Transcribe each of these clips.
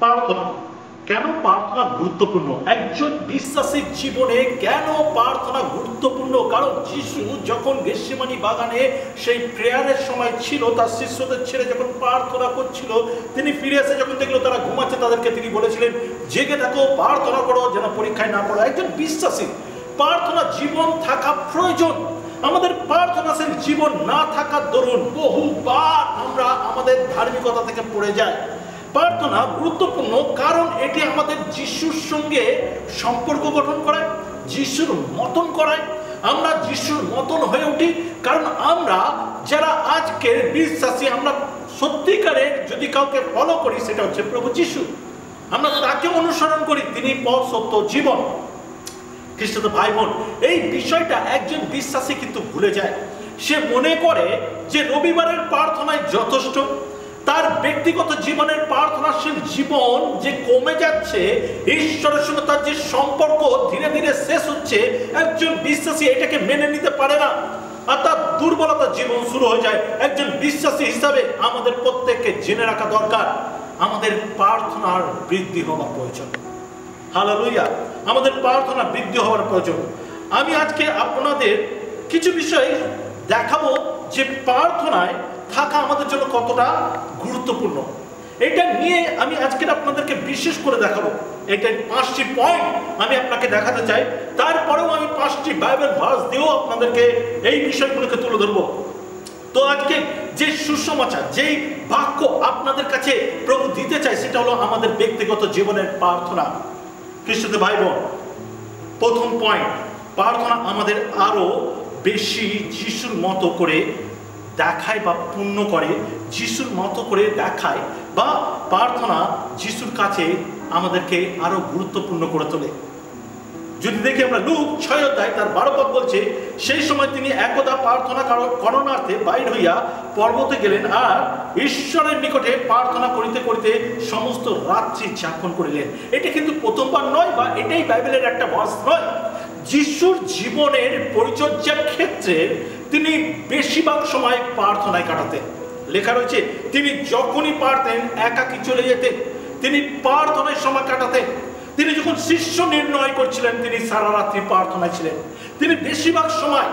প্রার্থনা কেন প্রার্থনা গুরুত্বপূর্ণ? একজন বিশ্বাসীর জীবনে কেন প্রার্থনা গুরুত্বপূর্ণ? কারণ যিশু যখন গেতসেমানি বাগানে সেই প্রেয়ারের সময় ছিল, তার শিষ্যদের ছেড়ে যখন প্রার্থনা করছিল, তিনি ফিরে এসে যখন দেখলো তারা ঘুমাচ্ছে, তাদেরকে তিনি বলেছিলেন জেগে থাকো, প্রার্থনা করো যেন পরীক্ষায় না পড়ো। একজন বিশ্বাসী প্রার্থনা জীবন থাকা প্রয়োজন। আমাদের প্রার্থনাশীল জীবন না থাকার দরুন বহুবার আমরা আমাদের ধার্মিকতা থেকে পড়ে যাই। প্রার্থনা গুরুত্বপূর্ণ কারণ এটি আমাদের যিশুর সঙ্গে সম্পর্ক গঠন করায়, যিশুর মতন করায়। আমরা যিশুর মতন হয়ে উঠি কারণ আমরা যারা আজকের বিশ্বাসী, আমরা সত্যিকারের যদি কাউকে ফলো করি সেটা হচ্ছে প্রভু যিশু। আমরা তাকে অনুসরণ করি, তিনি পথ সত্য জীবন। খ্রিস্ট ভাই বোন, এই বিষয়টা একজন বিশ্বাসী কিন্তু ভুলে যায়। সে মনে করে যে রবিবারের প্রার্থনায় যথেষ্ট, তার ব্যক্তিগত জীবনের প্রার্থনাশীল জীবন যে কমে যাচ্ছে, ঈশ্বরের সঙ্গে তার যে সম্পর্ক ধীরে ধীরে শেষ হচ্ছে, একজন বিশ্বাসী এটাকে মেনে নিতে পারে না আর তার দুর্বলতার জীবন শুরু হয়ে যায়। একজন বিশ্বাসী হিসাবে আমাদের প্রত্যেককে জেনে রাখা দরকার আমাদের প্রার্থনার বৃদ্ধি হওয়া প্রয়োজন। হালেলুয়া, আমাদের প্রার্থনা বৃদ্ধি হওয়ার প্রয়োজন। আমি আজকে আপনাদের কিছু বিষয় দেখাবো যে প্রার্থনায় থাকা আমাদের জন্য কতটা গুরুত্বপূর্ণ। এটা নিয়ে আমি আজকে আপনাদেরকে বিশেষ করে দেখাবো। এটা 5টি পয়েন্ট আমি আপনাকে দেখাতে চাই। তারপরেও আমি 5টি বাইবেল ভার্স দিয়েও আপনাদেরকে এই বিষয়গুলোকে তুলে ধরবো। তো আজকে যে সুসমাচার, যেই বাক্য আপনাদের কাছে প্রভু দিতে চাই, সেটা হলো আমাদের ব্যক্তিগত জীবনের প্রার্থনা। খ্রিস্টতে ভাই বোন, প্রথম পয়েন্ট, প্রার্থনা আমাদের আরো বেশি যিশুর মতো করে দেখায় বা পূর্ণ করে, যিশুর মতো করে দেখায় বা প্রার্থনা যিশুর কাছে আমাদেরকে আরো গুরুত্বপূর্ণ করে তোলে। যদি দেখি আমরা লুক 6 অধ্যায় তার 12 পদ বলছে, সেই সময় তিনি একদা প্রার্থনা করণার্থে বাইর হইয়া পর্বতে গেলেন আর ঈশ্বরের নিকটে প্রার্থনা করিতে করিতে সমস্ত রাত্রি যাপন করিলেন। এটা কিন্তু প্রথমবার নয় বা এটাই বাইবেলের একটা ভার্স নয়। যিশুর জীবনের পরিচর্যার ক্ষেত্রে তিনি বেশিরভাগ সময় প্রার্থনায় কাটাতেন। লেখা রয়েছে তিনি যখনই পারতেন একাকী চলে যেতেন, তিনি প্রার্থনায় সময় কাটাতেন। তিনি যখন শিষ্য নির্ণয় করছিলেন তিনি সারা রাত্রি প্রার্থনায় ছিলেন। তিনি বেশিরভাগ সময়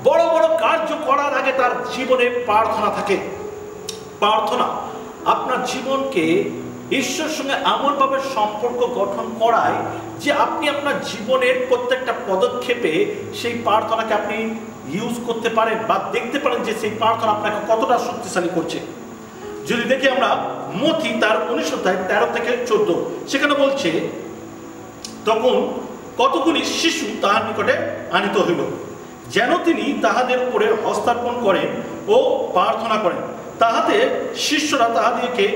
বড় বড় কার্য করার আগে তার জীবনে প্রার্থনা থাকে। প্রার্থনা আপনার জীবনকে ঈশ্বরের সঙ্গে এমনভাবে সম্পর্ক গঠন করায় যে আপনি আপনার জীবনের প্রত্যেকটা পদক্ষেপে সেই প্রার্থনাকে আপনি ইউজ করতে পারেন বা দেখতে পারেন যে সেই প্রার্থনা আপনাকে কতটা শক্তিশালী করছে। যদি দেখি আমরা মথি তার 19 অধ্যায় 13 থেকে 14, সেখানে বলছে তখন কতগুলি শিশু তাহার নিকটে আনিত হইল, যেন তিনি তাহাদের উপরে হস্তার্পণ করেন ও প্রার্থনা করেন। তাহাতে শিষ্যরা তাহাদিগকে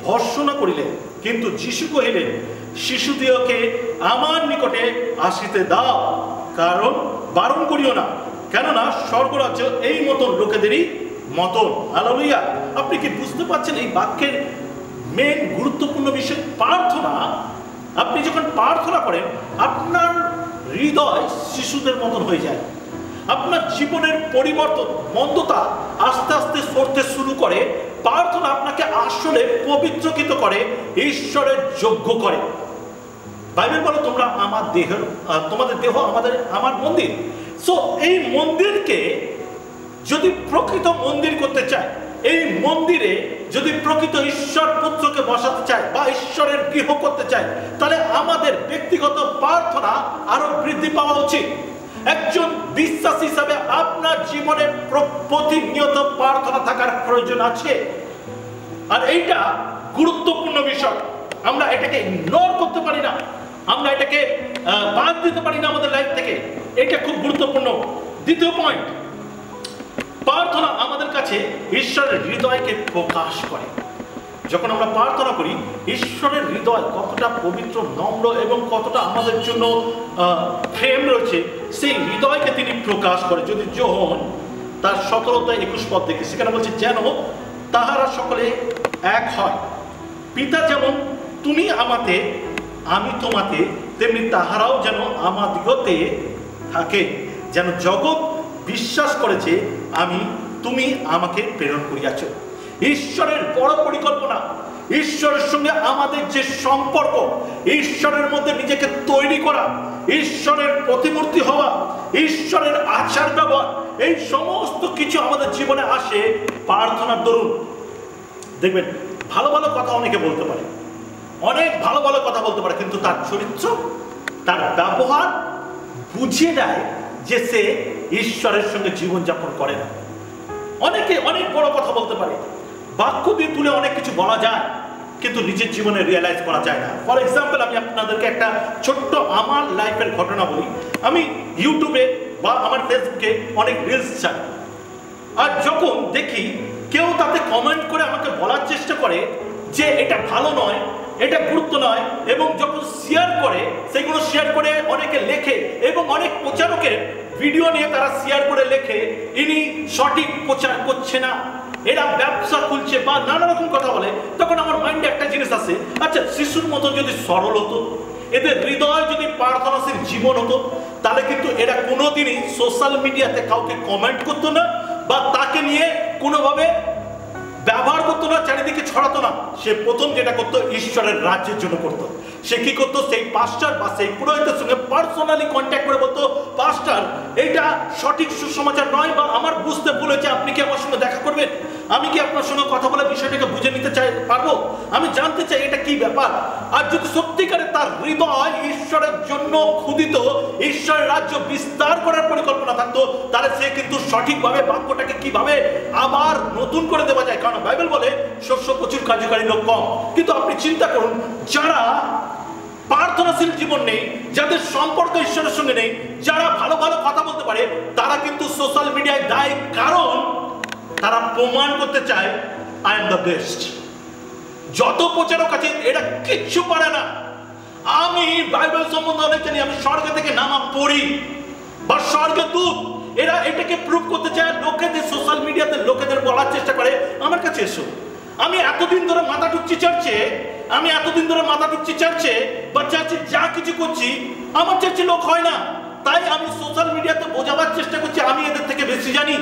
ভর্ৎসনা করিলেন। কিন্তু যিশু কহিলেন, শিশুদিওকে আমার নিকটে আসিতে দাও, কারণ বারণ করিও না, কেননা স্বর্গরাজ্য এই মতন লোকেদেরই মতন। হালেলুয়া। আপনি কি বুঝতে পারছেন এই বাক্যের মেন গুরুত্বপূর্ণ বিষয়? প্রার্থনা, আপনি যখন প্রার্থনা করেন আপনার হৃদয় শিশুদের মতন হয়ে যায়। আপনার জীবনের পরিবর্তন, মন্দতা আস্তে আস্তে সরতে শুরু করে। প্রার্থনা আপনাকে আসলে পবিত্রকৃত করে, ঈশ্বরের যোগ্য করে। বাইবেল বলে তোমরা আমার দেহের, তোমাদের দেহ আমার মন্দির। সো এই মন্দিরকে যদি প্রকৃত মন্দির করতে চায়, এই মন্দিরে যদি প্রকৃত ঈশ্বর পুত্রকে বসাতে চায় বা ঈশ্বরের গৃহ করতে চায়, তাহলে আমাদের ব্যক্তিগত প্রার্থনা আরো বৃদ্ধি পাওয়া উচিত। একজন বিশ্বাস হিসাবে আপনার জীবনে প্রতিনিয়ত প্রার্থনা থাকার প্রয়োজন আছে। আর এইটা গুরুত্বপূর্ণ বিষয়, আমরা এটাকে ইগনোর করতে পারি না, আমরা এটাকে বাদ দিতে পারি না আমাদের লাইফ থেকে। এটা খুব গুরুত্বপূর্ণ। দ্বিতীয় পয়েন্ট, প্রার্থনা আমাদের কাছে ঈশ্বরের হৃদয়কে প্রকাশ করে। যখন আমরা প্রার্থনা করি, ঈশ্বরের হৃদয় কতটা পবিত্র, নম্র এবং কতটা আমাদের জন্য প্রেম রয়েছে, সেই হৃদয়কে তিনি প্রকাশ করে। যদি যোহন তার 17-21 পদ দেখি, সেখানে বলছে যেন তাহারা সকলে এক হয়, পিতা যেমন তুমি আমাতে আমি তোমাতে, তেমনি তাহারাও যেন আমাদিগতে থাকে, যেন জগৎ বিশ্বাস করেছে তুমি আমাকে প্রেরণ করিয়াছ। ঈশ্বরের বড় পরিকল্পনা ঈশ্বরের সঙ্গে আমাদের যে সম্পর্ক, ঈশ্বরের মধ্যে নিজেকে তৈরি করা, ঈশ্বরের প্রতিমূর্তি হওয়া, ঈশ্বরের আচার ব্যবহার, এই সমস্ত কিছু আমাদের জীবনে আসে প্রার্থনার দরুন। দেখবেন ভালো ভালো কথা অনেকে বলতে পারে, অনেক ভালো ভালো কথা বলতে পারে, কিন্তু তার চরিত্র, তার ব্যবহার বুঝিয়ে দেয় যে সে ঈশ্বরের সঙ্গে জীবনযাপন করে না। অনেকে অনেক বড় কথা বলতে পারে, বাক্য দিয়ে তুলে অনেক কিছু বলা যায়, কিন্তু নিজের জীবনে রিয়েলাইজ করা যায় না। ফর এক্সাম্পল, আমি আপনাদেরকে একটা ছোট্ট আমার লাইফের ঘটনা বলি। আমি ইউটিউবে বা আমার ফেসবুকে অনেক রিলস চাই, আর যখন দেখি কেউ তাতে কমেন্ট করে আমাকে বলার চেষ্টা করে যে এটা ভালো নয়, এটা গুরুত্ব নয়, এবং যখন শেয়ার করে, সেগুলো শেয়ার করে অনেকে লেখে, এবং অনেক প্রচারকের ভিডিও নিয়ে তারা শেয়ার করে লেখে ইনি সঠিক প্রচার করছে না, এরা ব্যবসা খুলছে, বা নানা রকম কথা বলে। তখন আমার মাইন্ডে একটা জিনিস আসে, আচ্ছা শিশুর মতো যদি সরল হতো, এদের হৃদয় যদি প্রার্থনাশীল জীবন হতো, তাহলে কিন্তু এরা কোনোদিনই সোশ্যাল মিডিয়াতে কাউকে কমেন্ট করতো না, বা তাকে নিয়ে কোনোভাবে ব্যবহার করতো না, চারিদিকে ছড়াতো না। সে প্রথম যেটা করতো, ঈশ্বরের রাজ্যের জন্য করতো। সে কি করতো, সেই পাস্টার বা সেই পুরোহিতের সঙ্গে পার্সোনালি কন্ট্যাক্ট করে বলতো, পাস্টার এটা সঠিক সুসমাচার নয়, বা আমার বুঝতে ভুল হয়েছে, আপনি কি আমার সঙ্গে দেখা করবেন, আমি কি আপনার সঙ্গে কথা বলে বিষয়টাকে বুঝে নিতে চাই পারবো, আমি জানতে চাই এটা কি ব্যাপার। আর যদি সত্যিকারে তার হৃদয় ঈশ্বরের জন্য ক্ষুদিত, ঈশ্বরের রাজ্য বিস্তার করার পরিকল্পনা থাকতো, তাহলে সে কিন্তু সঠিকভাবে বাক্যটাকে কিভাবে আবার নতুন করে দেওয়া যায়। কারণ বাইবেল বলে শস্য প্রচুর, কার্যকারী লোক কম। কিন্তু আপনি চিন্তা করুন, যারা প্রার্থনাশীল জীবন নেই, যাদের সম্পর্ক ঈশ্বরের সঙ্গে নেই, যারা ভালো ভালো কথা বলতে পারে, তারা কিন্তু সোশ্যাল মিডিয়ায় দেয়, কারণ তারা প্রমাণ করতে চায় আই এম দ্য বেস্ট। যত প্রচারক আছে এটা কিচ্ছু পারে না, আমি বাইবেল সম্বন্ধে অনেক জানি, আমি স্বর্গ থেকে নামা পড়ি বা স্বর্গদূত, এরা এটাকে প্রুভ করতে চায় লোকেদের, সোশ্যাল মিডিয়াতে লোকেদের বলার চেষ্টা করে আমার কাছে এসো। আমি এতদিন ধরে মাথা ঢুকছি চার্চে, বা চার্চে যা কিছু করছি, আমার চার্চে লোক হয় না, তাই আমি সোশ্যাল মিডিয়াতে বোঝাবার চেষ্টা করছি আমি এদের থেকে বেশি জানি,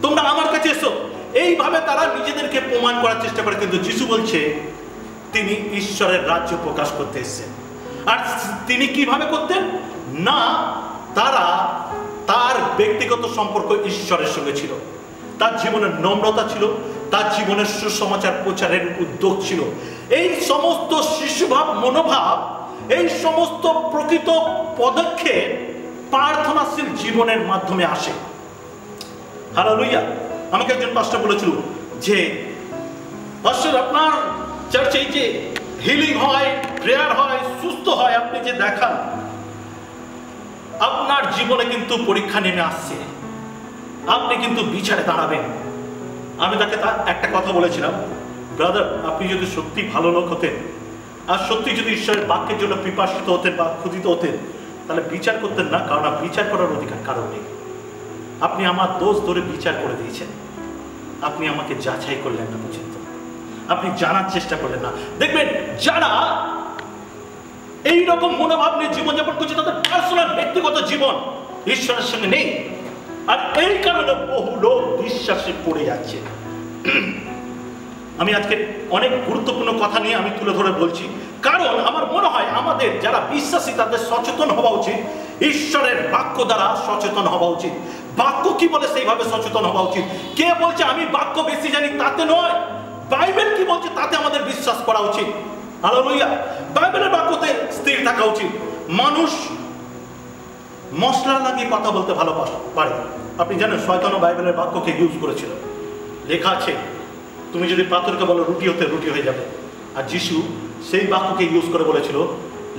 তোমরা আমার কাছে এসো। এইভাবে তারা নিজেদেরকে প্রমাণ করার চেষ্টা করে। কিন্তু যিশু বলছে তিনি ঈশ্বরের রাজ্য প্রকাশ করতে এসেছেন। আর তিনি কিভাবে করতেন না, তারা তার ব্যক্তিগত সম্পর্ক ঈশ্বরের সঙ্গে ছিল, তার জীবনের নম্রতা ছিল, তার জীবনের সুসমাচার প্রচারের উদ্যোগ ছিল। এই সমস্ত শিশুভাব, মনোভাব, এই সমস্ত প্রকৃত পদক্ষেপ প্রার্থনাশীল জীবনের মাধ্যমে আসে। হালেলুয়া। আমাকে একজন পাস্টার বলেছিল যে পাস্টার আপনার চার্চে যে হিলিং হয়, প্রেয়ার হয়, সুস্থ হয়, আপনি যে দেখান, আপনার জীবনে কিন্তু পরীক্ষা নেমে আসছে, আপনি কিন্তু বিচারে দাঁড়াবেন। আমি তাকে একটা কথা বলেছিলাম, ব্রাদার আপনি যদি সত্যি ভালো লোক হতেন, আর সত্যি যদি ঈশ্বরের বাক্যের জন্য পিপাসিত হতেন বা ক্ষুধিত হতেন, তাহলে বিচার করতেন না, কারণ বিচার করার অধিকার কারণ নেই। আপনি আমার দোষ ধরে বিচার করে দিয়েছেন, আপনি আমাকে যাচাই করলেন না পর্যন্ত, আপনি জানার চেষ্টা করলেন না। দেখবেন যারা এইরকম মনোভাব নিয়ে জীবনযাপন করছে, তাদের পার্সোনাল ব্যক্তিগত জীবন ঈশ্বরের সঙ্গে নেই, আর এই কারণে বহু লোক বিশ্বাসে পড়ে যাচ্ছে। আমি আজকে অনেক গুরুত্বপূর্ণ কথা নিয়ে আমি তুলে ধরে বলছি, কারণ আমার মনে হয় আমাদের যারা বিশ্বাসী তাদের সচেতন হওয়া উচিত, ঈশ্বরের বাক্য দ্বারা সচেতন হওয়া উচিত। বাক্য কি বলে সেইভাবে সচেতন হওয়া উচিত। কে বলছে আমি বাক্য বেশি জানি তাতে নয়, বাইবেল কি বলছে তাতে আমাদের বিশ্বাস করা উচিত। হালেলুয়া। বাইবেলের বাক্যতে স্থির থাকা উচিত। মানুষ মশলা লাগিয়ে কথা বলতে ভালো পারে। আপনি জানেন শয়তানও বাইবেলের বাক্যকে ইউজ করেছিল। লেখা আছে তুমি যদি পাথরকে বলো রুটি হতে, রুটি হয়ে যাবে। আর যিশু সেই বাক্যকে ইউজ করে বলেছিল,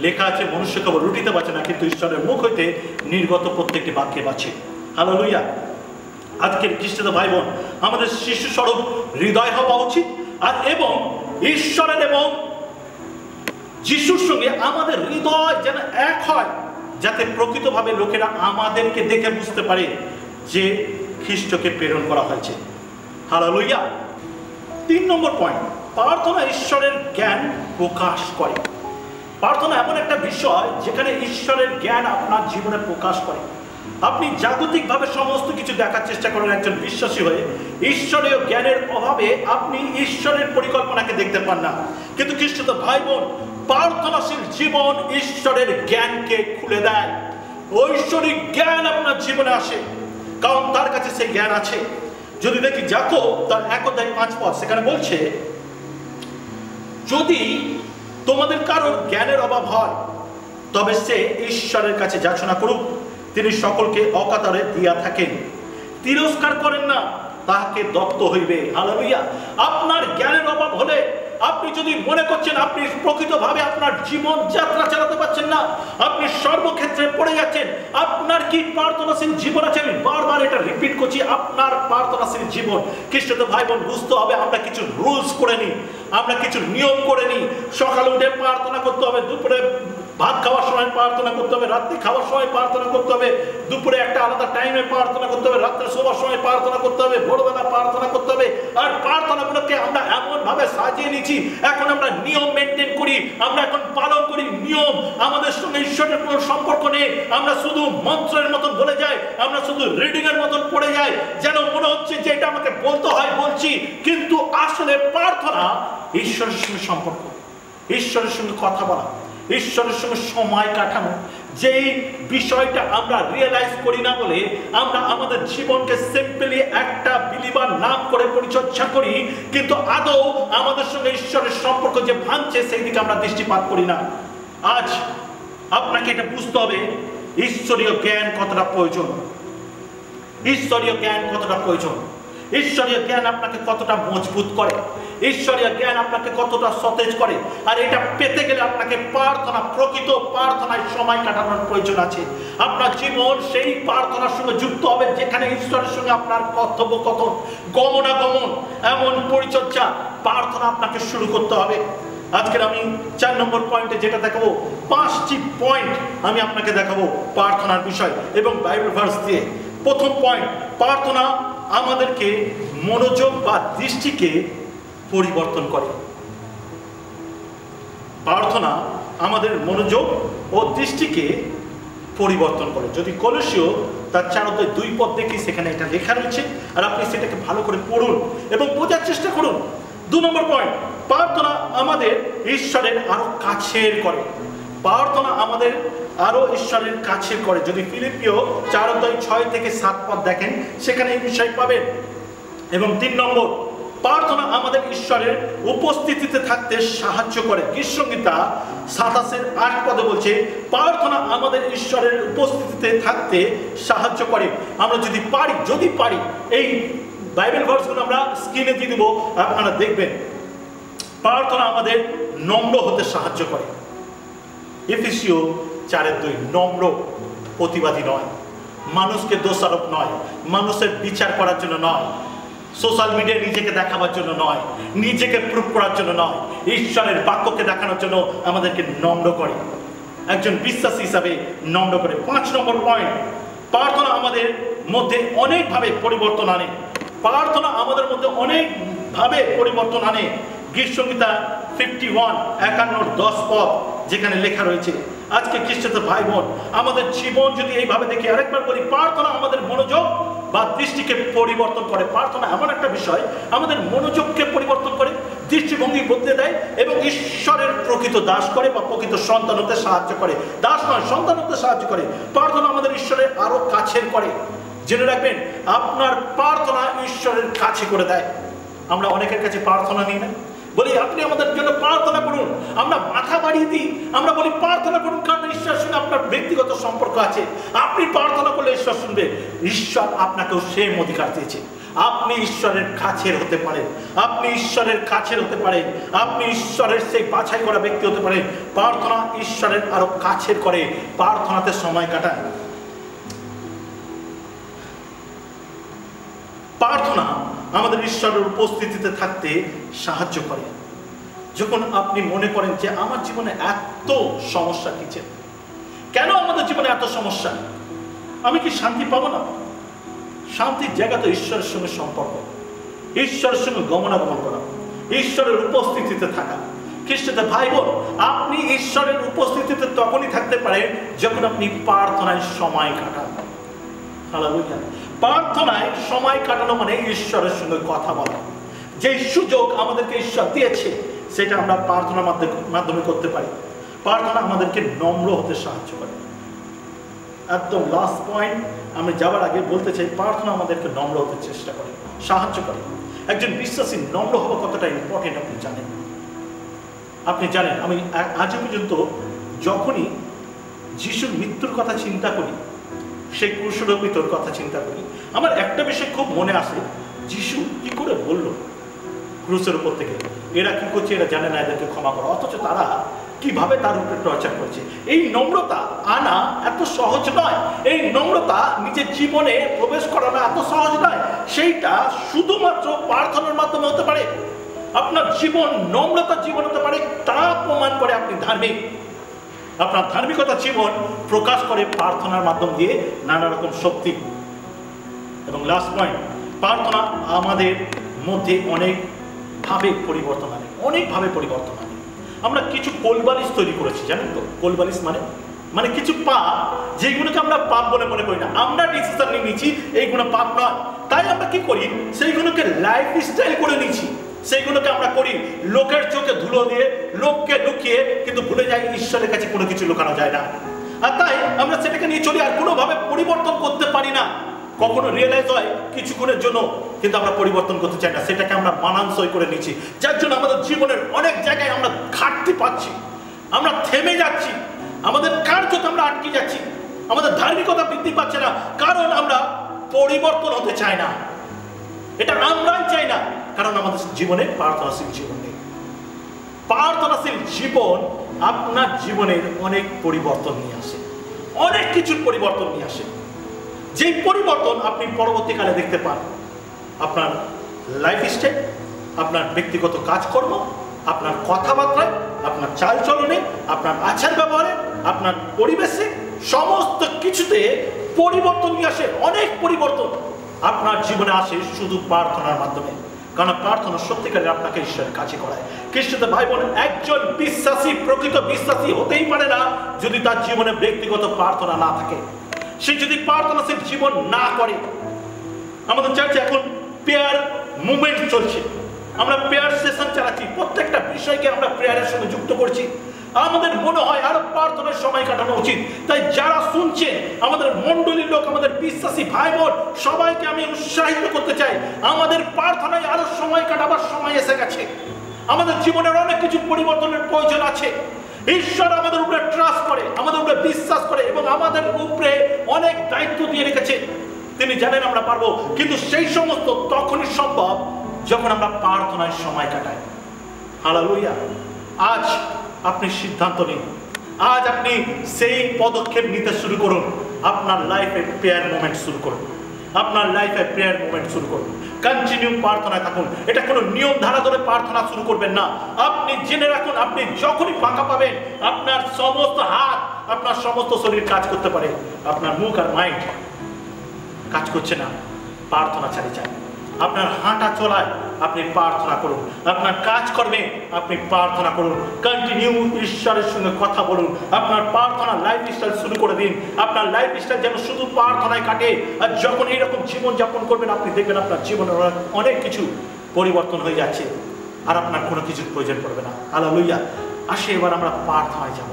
লেখা আছে মনুষ্য কেবল রুটিতে বাঁচে না, কিন্তু ঈশ্বরের মুখ হইতে নির্গত প্রত্যেকটি বাক্যে বাঁচে। হালেলুয়া। আজকের খ্রিস্টান ভাই বোন, আমাদের শিশু স্বরূপ হৃদয় হওয়া উচিত, আর এবং ঈশ্বরের এবং যিশুর সঙ্গে আমাদের হৃদয় যেন এক হয়, যাতে প্রকৃতভাবে লোকেরা আমাদেরকে দেখে বুঝতে পারে যে খ্রিস্টকে প্রেরণ করা হয়েছে। হালেলুয়া। 3 নম্বর পয়েন্ট, প্রার্থনা ঈশ্বরের জ্ঞান প্রকাশ করে। প্রার্থনা এমন একটা বিষয় যেখানে ঈশ্বরের জ্ঞান আপনার জীবনে প্রকাশ করে। আপনি জাগতিকভাবে সমস্ত কিছু দেখার চেষ্টা করেন একজন বিশ্বাসী হয়ে, ঈশ্বরীয় জ্ঞানের অভাবে আপনি ঈশ্বরের পরিকল্পনাকে দেখতে পান না। কিন্তু খ্রিস্টীয় ভাই বোন, প্রার্থনাশীল জীবন ঈশ্বরের জ্ঞানকে খুলে দেয়। ঐশ্বরিক জ্ঞান আপনার জীবনে আসে, কারণ তার কাছে সেই জ্ঞান আছে। যদি দেখি যাকোব তার 1:5 সেখানে বলছে, যদি তোমাদের কারোর জ্ঞানের অভাব হয় তবে সে ঈশ্বরের কাছে যাচনা করুক, তিনি সকলকে অকাতরে দিয়া থাকেন, তিরস্কার করেন না, তাহাকে দত্ত হইবে। হালেলুয়া। আপনার জ্ঞানের অভাব হলে, আপনি যদি মনে করছেন আপনি প্রকৃতভাবে আপনার জীবন যাত্রা চালাতে পারছেন না, আপনি সর্বক্ষেত্রে পড়ে যাচ্ছেন, আপনার কি প্রার্থনাশীল জীবন আছে? আমি বারবার এটা রিপিট করছি, আপনার প্রার্থনাশীল জীবন। খ্রিস্টীয় ভাই বোন, বুঝতে হবে আমরা কিছু রুলস করে নিই, আমরা কিছু নিয়ম করে নিই। সকালে উঠে প্রার্থনা করতে হবে, দুপুরে ভাত খাওয়ার সময় প্রার্থনা করতে হবে, রাত্রি খাওয়ার সময় প্রার্থনা করতে হবে, দুপুরে একটা আলাদা টাইমে প্রার্থনা করতে হবে, রাত্রে শোবার সময় প্রার্থনা করতে হবে, ভোরবেলা প্রার্থনা করতে হবে। আর প্রার্থনাগুলোকে আমরা এমন ভাবে সাজিয়ে নিচ্ছি, এখন আমরা নিয়ম মেনটেন করি, আমরা এখন পালন করি নিয়ম। আমাদের সঙ্গে ঈশ্বরের কোনো সম্পর্ক নেই, আমরা শুধু মন্ত্রের মতন বলে যাই, আমরা শুধু রিডিং এর মতন পড়ে যাই, যেন মনে হচ্ছে যে এটা আমাকে বলতে হয় বলছি। কিন্তু আসলে প্রার্থনা ঈশ্বরের সঙ্গে সম্পর্ক, ঈশ্বরের সঙ্গে কথা বলা, ঈশ্বরের সঙ্গে সময় কাটানো। যেই বিষয়টা আমরা রিয়েলাইজ করি না বলে আমরা আমাদের জীবনকে সিম্পলি একটা বিলিভার নাম করে পরিচর্যা করি, কিন্তু আদৌ আমাদের সঙ্গে ঈশ্বরের সম্পর্ক যে ভাঙছে সেই দিকে আমরা দৃষ্টিপাত করি না। আজ আপনাকে এটা বুঝতে হবে ঈশ্বরীয় জ্ঞান কতটা প্রয়োজন, ঈশ্বরীয় জ্ঞান কতটা প্রয়োজন, ঈশ্বরীয় জ্ঞান আপনাকে কতটা মজবুত করে, ঈশ্বরীয় জ্ঞান আপনাকে কতটা সতেজ করে। আর এটা পেতে গেলে আপনাকে প্রার্থনা, প্রকৃত প্রার্থনায় সময় কাটানোর প্রয়োজন আছে। আপনার জীবন সেই প্রার্থনার সঙ্গে যুক্ত হবে যেখানে ঈশ্বরের সঙ্গে আপনার কথোপকথন, গমনাগমন, এমন পরিচর্যা, প্রার্থনা আপনাকে শুরু করতে হবে। আজকের আমি 4 নম্বর পয়েন্টে যেটা দেখাবো, 5টি পয়েন্ট আমি আপনাকে দেখাবো প্রার্থনার বিষয় এবং বাইবেল ভার্স দিয়ে। প্রথম পয়েন্ট, প্রার্থনা আমাদেরকে মনোযোগ বা দৃষ্টিকে পরিবর্তন করে। প্রার্থনা আমাদের মনোযোগ ও দৃষ্টিকে পরিবর্তন করে। যদি কলসীয় তার 4:2 দেখি, সেখানে এটা লেখা রয়েছে, আর আপনি সেটাকে ভালো করে পড়ুন এবং বোঝার চেষ্টা করুন। 2 নম্বর পয়েন্ট, প্রার্থনা আমাদের ঈশ্বরের আরো কাছের করে। প্রার্থনা আমাদের আরো ঈশ্বরের কাছে করে। যদি ফিলিপিও 4:6-7 দেখেন, সেখানে এই বিষয় পাবেন। এবং 3 নম্বর, প্রার্থনা আমাদের ঈশ্বরের উপস্থিতিতে থাকতে সাহায্য করে। গীতসংহিতা 27:8 বলছে, প্রার্থনা আমাদের ঈশ্বরের উপস্থিতিতে থাকতে সাহায্য করে। আমরা যদি পারি এই বাইবেল ভার্সগুলো আমরা স্ক্রিনে দিয়ে দেবো, আপনারা দেখবেন। প্রার্থনা আমাদের নম্র হতে সাহায্য করে। এফেসীয় 4:2, নম্র, প্রতিবাদী নয়, মানুষকে দোষারোপ নয়, মানুষের বিচার করার জন্য নয়, সোশ্যাল মিডিয়ায় নিজেকে দেখাবার জন্য নয়, নিজেকে প্রুভ করার জন্য নয়, ঈশ্বরের বাক্যকে দেখানোর জন্য আমাদেরকে নম্র করে, একজন বিশ্বাসী হিসাবে নম্র করে। 5 নম্বর পয়েন্ট, প্রার্থনা আমাদের মধ্যে অনেকভাবে পরিবর্তন আনে। প্রার্থনা আমাদের মধ্যে অনেকভাবে পরিবর্তন আনে। গীতসংহিতা 51:10 যেখানে লেখা রয়েছে। আজকে খ্রিস্টীয় ভাই বোন, আমাদের জীবন যদি এইভাবে দেখি, আরেকবার বলি, প্রার্থনা আমাদের মনোযোগ বা দৃষ্টিকে পরিবর্তন করে। প্রার্থনা এমন একটা বিষয় আমাদের মনোযোগকে পরিবর্তন করে, দৃষ্টিভঙ্গি বদলে দেয় এবং ঈশ্বরের প্রকৃত দাস করে বা প্রকৃত সন্তান হতে সাহায্য করে। দাস নয়, সন্তান হতে সাহায্য করে। প্রার্থনা আমাদের ঈশ্বরের আরো কাছের করে। জেনে রাখবেন, আপনার প্রার্থনা ঈশ্বরের কাছে করে দেয়। আমরা অনেকের কাছে প্রার্থনা নিই না, বলি আপনি আমাদের জন্য প্রার্থনা করুন, আমরা মাথা বাড়িয়ে দিই, আমরা বলি প্রার্থনা করুন, কারণ ঈশ্বরের সঙ্গে আপনার ব্যক্তিগত সম্পর্ক আছে। আপনি প্রার্থনা করলে ঈশ্বর শুনবে। ঈশ্বর আপনাকেও সেম অধিকার দিয়েছে। আপনি ঈশ্বরের কাছের হতে পারেন, আপনি ঈশ্বরের কাছের হতে পারেন, আপনি ঈশ্বরের সেই বাছাই করা ব্যক্তি হতে পারেন। প্রার্থনা ঈশ্বরের আরো কাছের করে, প্রার্থনাতে সময় কাটায়। প্রার্থনা আমাদের ঈশ্বরের উপস্থিতিতে থাকতে সাহায্য করে। যখন আপনি মনে করেন যে আমার জীবনে এত সমস্যা কিছে, কেন আমাদের জীবনে এত সমস্যা, আমি কি শান্তি পাবো না? শান্তির জায়গা তো ঈশ্বরের সঙ্গে সম্পর্ক, ঈশ্বরের সঙ্গে গমনাগমন করা, ঈশ্বরের উপস্থিতিতে থাকা। খ্রিস্টীয় ভাই বোন, আপনি ঈশ্বরের উপস্থিতিতে তখনই থাকতে পারেন যখন আপনি প্রার্থনায় সময় কাটান। হালেলুয়া। প্রার্থনায় সময় কাটানো মানে ঈশ্বরের সঙ্গে কথা বলা। যে সুযোগ আমাদেরকে ঈশ্বর দিয়েছে সেটা আমরা প্রার্থনার মাধ্যমে করতে পারি। প্রার্থনা আমাদেরকে নম্র হতে সাহায্য করে। একদম লাস্ট পয়েন্ট আমি যাবার আগে বলতে চাই, প্রার্থনা আমাদেরকে নম্র হতে চেষ্টা করে, সাহায্য করে। একজন বিশ্বাসী নম্র হওয়া কতটা ইম্পর্টেন্ট আপনি জানেন। আমি আজ পর্যন্ত যখনই যিশুর মৃত্যুর কথা চিন্তা করি, সেই ক্রুশরোপিতর কথা চিন্তা করি, আমার একটা বিষয় খুব মনে আসে, যিশু কি করে বলল ক্রুশের উপর থেকে, এরা কি করছে এরা জানে না, এদেরকে ক্ষমা করো, অথচ তারা কিভাবে তার উপরে টর্চার করছে। এই নম্রতা আনা এত সহজ নয়, এই নম্রতা নিজের জীবনে প্রবেশ করানো এত সহজ নয়। সেইটা শুধুমাত্র প্রার্থনার মাধ্যমে হতে পারে। আপনার জীবন নম্রতার জীবন হতে পারে, তা প্রমাণ করে আপনি ধার্মিক। আপনার ধার্মিকতা জীবন প্রকাশ করে প্রার্থনার মাধ্যম দিয়ে নানা রকম শক্তি। এবং লাস্ট পয়েন্ট, প্রার্থনা আমাদের মধ্যে অনেকভাবে পরিবর্তন আনে। আমরা কিছু কোলবালিশ তৈরি করেছি, জানেন তো? কোলবালিশ মানে কিছু পাপ, যেগুলোকে আমরা পাপ বলে মনে করি না। আমরা ডিসিশন নিয়ে নিচ্ছি এইগুলো পাপ নয়, তাই আমরা কি করি, সেইগুলোকে লাইফ স্টাইল করে নিচ্ছি। সেইগুলোকে আমরা করি লোকের চোখে ধুলো দিয়ে, লোককে লুকিয়ে, কিন্তু ভুলে যাই ঈশ্বরের কাছে কোনো কিছু লুকানো যায় না। আর তাই আমরা সেটাকে নিয়ে চলি, আর কোনোভাবে পরিবর্তন করতে পারি না। কখনো রিয়েলাইজ হয় কিছুক্ষণের জন্য, কিন্তু আমরা পরিবর্তন করতে চাই না, সেটাকে আমরা মানানসই করে নিচ্ছি। যার জন্য আমাদের জীবনের অনেক জায়গায় আমরা ঘাটতি পাচ্ছি, আমরা থেমে যাচ্ছি, আমাদের কার্যতে আমরা আটকে যাচ্ছি, আমাদের ধার্মিকতা বৃদ্ধি পাচ্ছে না, কারণ আমরা পরিবর্তন হতে চাই না। এটা আমরাই চাই না, কারণ আমাদের জীবনে প্রার্থনাশীল জীবন নেই। প্রার্থনাশীল জীবন আপনার জীবনের অনেক পরিবর্তন নিয়ে আসে, অনেক কিছুর পরিবর্তন নিয়ে আসে। যেই পরিবর্তন আপনি পরবর্তীকালে দেখতে পান আপনার লাইফস্টাইল, আপনার ব্যক্তিগত কাজকর্ম, আপনার কথাবার্তায়, আপনার চালচলনে, আপনার আচার ব্যবহারে, আপনার পরিবেশে, সমস্ত কিছুতে পরিবর্তন নিয়ে আসে। অনেক পরিবর্তন আপনার জীবনে আসে শুধু প্রার্থনার মাধ্যমে, কারণ প্রার্থনা সত্যিকারের আপনাকে ঈশ্বরের কাছে করায়। খ্রিস্টতে ভাই বোন, একজন বিশ্বাসী প্রকৃত বিশ্বাসী হতেই পারে না যদি তার জীবনে ব্যক্তিগত প্রার্থনা না থাকে, সে যদি প্রার্থনাশীল জীবন না করে। আমাদের চার্চে এখন প্রেয়ার মুভমেন্ট চলছে, আমরা প্রেয়ার সেশন চালাচ্ছি, প্রত্যেকটা বিষয়কে আমরা প্রেয়ারের সঙ্গে যুক্ত করছি। আমাদের মনে হয় আরো প্রার্থনার সময় কাটানো উচিত। তাই যারা শুনছেন, আমাদের মণ্ডলীর লোক, আমাদের বিশ্বাসী ভাই বোন, সবাইকে আমি উৎসাহিত করতে চাই, আমাদের প্রার্থনায় আরো সময় কাটাবার সময় এসে গেছে। আমাদের জীবনের অনেক কিছু পরিবর্তনের প্রয়োজন আছে। ঈশ্বর আমাদের উপরে ট্রাস্ট করে, আমাদের উপরে বিশ্বাস করে, এবং আমাদের উপরে অনেক দায়িত্ব দিয়ে রেখেছে। তিনি জানেন আমরা পারবো, কিন্তু সেই সমস্ত তখনই সম্ভব যখন আমরা প্রার্থনায় সময় কাটাই। হালেলুয়া। আজ আপনি সিদ্ধান্ত নিন, আজ আপনি সেই পদক্ষেপ নিতে শুরু করুন। আপনার লাইফে প্রেয়ার মোমেন্ট শুরু করুন, আপনার লাইফে প্রেয়ার মোমেন্ট শুরু করুন। কন্টিনিউ প্রার্থনায় থাকুন। এটা কোনো নিয়ম ধারা ধরে প্রার্থনা শুরু করবেন না। আপনি জেনে রাখুন, আপনি যখনই ফাঁকা পাবেন, আপনার সমস্ত হাত, আপনার সমস্ত শরীর কাজ করতে পারে, আপনার মুখ আর মাইন্ড কাজ করছে না, প্রার্থনা চালিয়ে যান। আপনার হাঁটা চলায় আপনি প্রার্থনা করুন, আপনার কাজকর্মে আপনি প্রার্থনা করুন, কন্টিনিউ ঈশ্বরের সঙ্গে কথা বলুন। আপনার প্রার্থনা লাইফ স্টাইল শুরু করে দিন। আপনার লাইফ স্টাইল যেন শুধু প্রার্থনায় কাটে। আর যখন এইরকম জীবনযাপন করবেন, আপনি দেখবেন আপনার জীবনের অনেক কিছু পরিবর্তন হয়ে যাচ্ছে, আর আপনার কোনো কিছুর প্রয়োজন পড়বে না। হালেলুয়া। আসে এবার আমরা প্রার্থনায় যাব।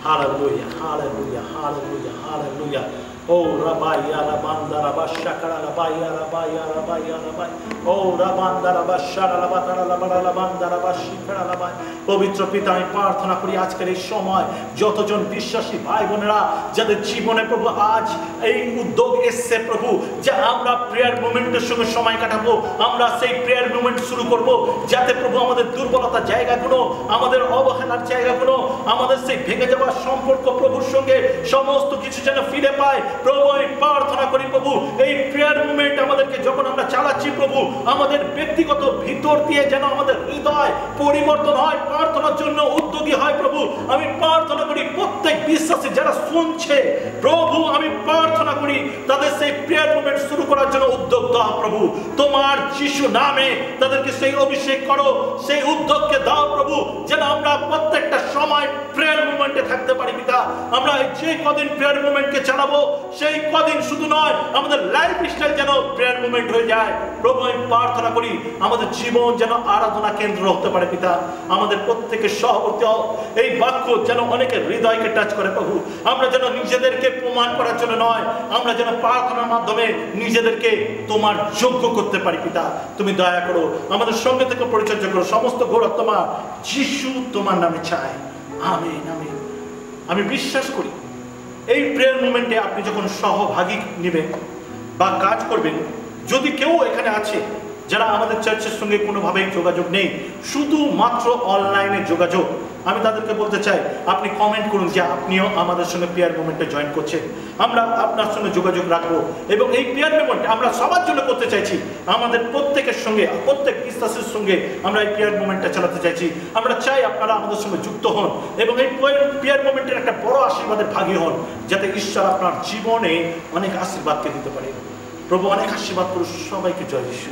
Hallelujah, hallelujah, hallelujah, hallelujah. Oh Rabaya Rabanda Rabashakara Rabaya Rabaya Rabaya Rabaya Oh Rabanda Rabashara Rabatara Rabara Rabanda Rabashikara Rabaya। পবিত্র পিতা, আমি প্রার্থনা করি আজকের এই সময় যতজন বিশ্বাসী ভাই বোনেরা যাদের জীবনে প্রভু আজ এই উদ্যোগ এসছে প্রভু, যে আমরা প্রেয়ার মুভমেন্টের সঙ্গে সময় কাটাবো, আমরা সেই প্রেয়ার মুভমেন্ট শুরু করব, যাতে প্রভু আমাদের দুর্বলতার জায়গাগুলো, আমাদের অবহেলার জায়গাগুলো, আমাদের সেই ভেঙে যাওয়ার সম্পর্ক প্রভুর সঙ্গে সমস্ত কিছু যেন ফিরে পায়। প্রভু আমি প্রার্থনা করি প্রভু, এই প্রেয়ার মুভমেন্ট আমাদেরকে যখন আমরা চালাচ্ছি প্রভু, আমাদের ব্যক্তিগত ভিতর দিয়ে যেন আমাদের হৃদয় পরিবর্তন হয়, প্রার্থনার জন্য উদ্যোগী হয়। প্রভু আমি প্রার্থনা করি প্রত্যেক বিশ্বাসী যারা শুনছে, প্রভু আমি প্রার্থনা করি তাদের সেই প্রেয়ার মুভমেন্ট শুরু করার জন্য উদ্যোগ দাও। প্রভু তোমার যিশু নামে তাদেরকে সেই অভিষেক করো, সেই উদ্যোগকে দাও প্রভু, যেন আমরা প্রত্যেকটা সময় প্রেয়ার মুভমেন্টে থাকতে পারি। পিতা আমরা যে কদিন প্রেয়ার মুভমেন্টকে চালাবো সেই কদিন শুধু নয়, আমাদের লাইফ স্টাইল যেন প্রেয়ার মুভমেন্ট হয়ে যায়। প্রভু আমি প্রার্থনা করি আমাদের জীবন যেন আরাধনা কেন্দ্র হতে পারে। পিতা আমাদের প্রত্যেকের সহবর্তী এই বাক্য যেন অনেকের হৃদয়কে টাচ করে। প্রভু আমরা যেন নিজেদেরকে প্রমাণ করার জন্য নয়, আমরা যেন প্রার্থনার মাধ্যমে নিজেদেরকে তোমার যোগ্য করতে পারি। পিতা তুমি দয়া করো, আমাদের সঙ্গে থেকে পরিচর্যা করো, সমস্ত গৌরব তোমার যিশু তোমার নামে চাই। Amen amen. আমি বিশ্বাস করি এই প্রেয়ার মুভমেন্টে আপনি যখন সহভাগী নেবেন বা কাজ করবেন, যদি কেউ এখানে আছে যারা আমাদের চার্চের সঙ্গে কোনোভাবেই যোগাযোগ নেই, শুধুমাত্র অনলাইনে যোগাযোগ, আমি তাদেরকে বলতে চাই আপনি কমেন্ট করুন যে আপনিও আমাদের সঙ্গে প্রেয়ার মুভমেন্টে জয়েন করছেন। আমরা আপনার সঙ্গে যোগাযোগ রাখবো এবং এই প্রেয়ার মুভমেন্ট আমরা সবার জন্য করতে চাইছি। আমাদের প্রত্যেকের সঙ্গে, প্রত্যেক বিশ্বাসের সঙ্গে আমরা এই প্রেয়ার মুভমেন্টটা চালাতে চাইছি। আমরা চাই আপনারা আমাদের সঙ্গে যুক্ত হন এবং এই প্রেয়ার মুভমেন্টের একটা বড় আশীর্বাদের ভাগী হন, যাতে ঈশ্বর আপনার জীবনে অনেক আশীর্বাদকে দিতে পারে। প্রভু অনেক আশীর্বাদ করুন সবাইকে। জয় যিশু।